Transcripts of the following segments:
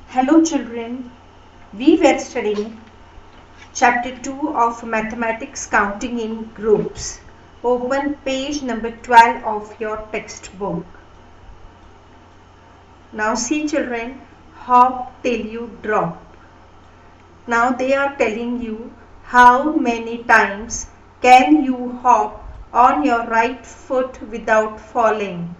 Hello children, we were studying chapter 2 of mathematics counting in groups. Open page number 12 of your textbook. Now see children, hop till you drop. Now they are telling you how many times can you hop on your right foot without falling.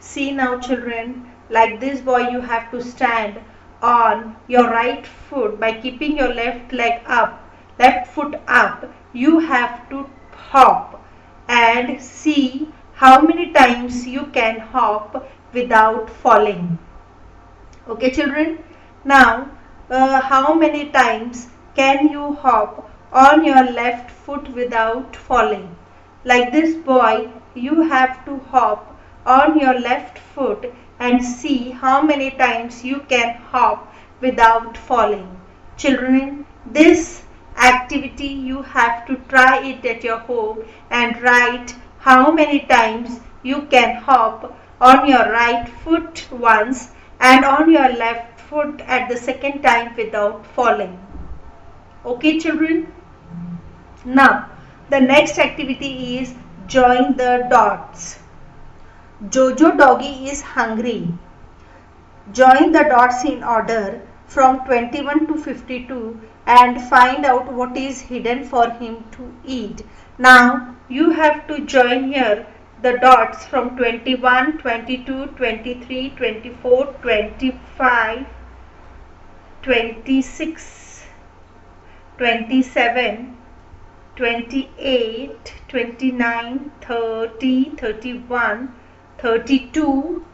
See now children, like this boy you have to stand on your right foot by keeping your left leg up, left foot up. You have to hop and see how many times you can hop without falling. Okay children, now how many times can you hop on your left foot without falling? Like this boy, you have to hop on your left foot and see how many times you can hop without falling. Children, this activity you have to try it at your home and write how many times you can hop on your right foot once and on your left foot at the second time without falling. Okay children? Now the next activity is join the dots. Jojo doggy is hungry. Join the dots in order from 21 to 52 and find out what is hidden for him to eat. Now you have to join here the dots from 21, 22, 23, 24, 25, 26, 27, 28, 29, 30, 31, 32,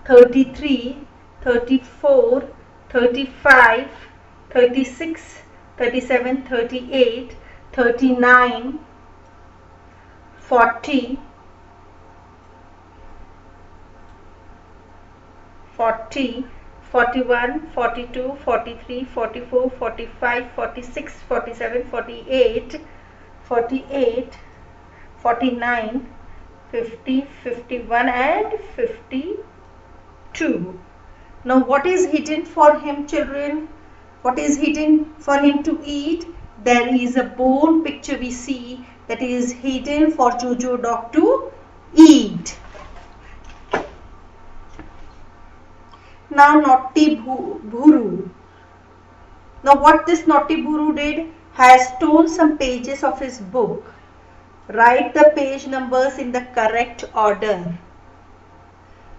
33, 34, 35, 36, 37, 38, 39, 40, 40, 41, 42, 43, 44, 45, 46, 47, 48, 48, 49, 50, 51 and 52. Now what is hidden for him children? What is hidden for him to eat? There is a bone picture we see that is hidden for Jojo dog to eat. Now naughty Bhuru. Now what this naughty Bhuru did? Has torn some pages of his book. Write the page numbers in the correct order.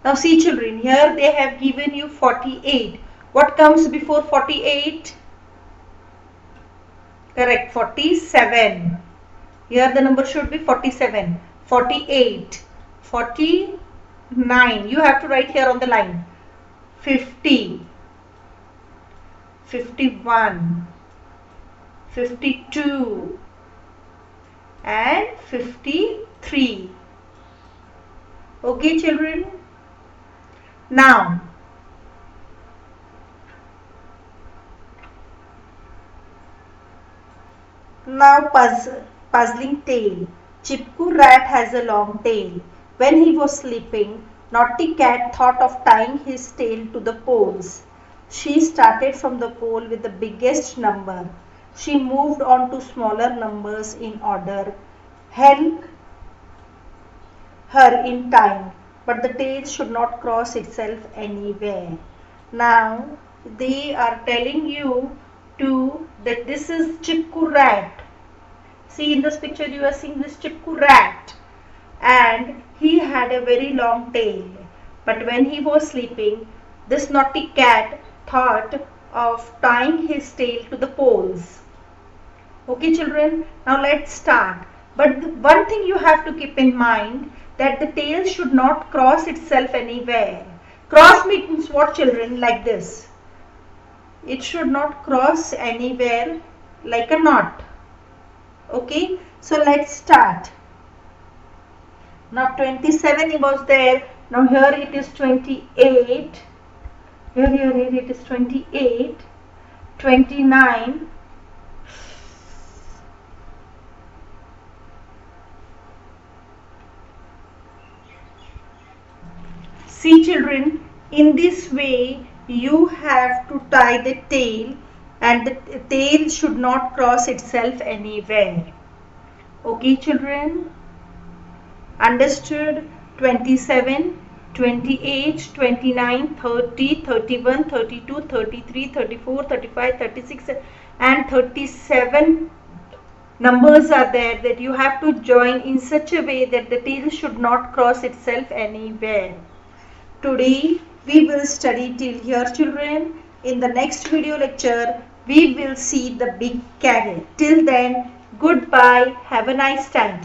Now see children, here they have given you 48. What comes before 48? Correct, 47. Here the number should be 47, 48, 49. You have to write here on the line. 50, 51, 52 and 53. Okay children? Now puzzling tale. Chipku rat has a long tail. When he was sleeping, Naughty Cat thought of tying his tail to the poles. She started from the pole with the biggest number. She moved on to smaller numbers in order. Help her in time, but the tail should not cross itself anywhere. Now they are telling you that this is Chipku rat. See in this picture you are seeing this Chipku rat and he had a very long tail. But when he was sleeping, this naughty cat thought of tying his tail to the poles. Okay children, now let's start. But one thing you have to keep in mind that the tail should not cross itself anywhere. Cross means what children? Like this. It should not cross anywhere like a knot. Okay, so let's start. Now 27 was there. Now here it is 28. Here it is 28, 29. See children, in this way you have to tie the tail, and the tail should not cross itself anywhere. Okay children, understood? 27, 28, 29, 30, 31, 32, 33, 34, 35, 36 and 37 numbers are there that you have to join in such a way that the tail should not cross itself anywhere. Today we will study till here children. In the next video lecture we will see the big carrot. Till then, goodbye. Have a nice time.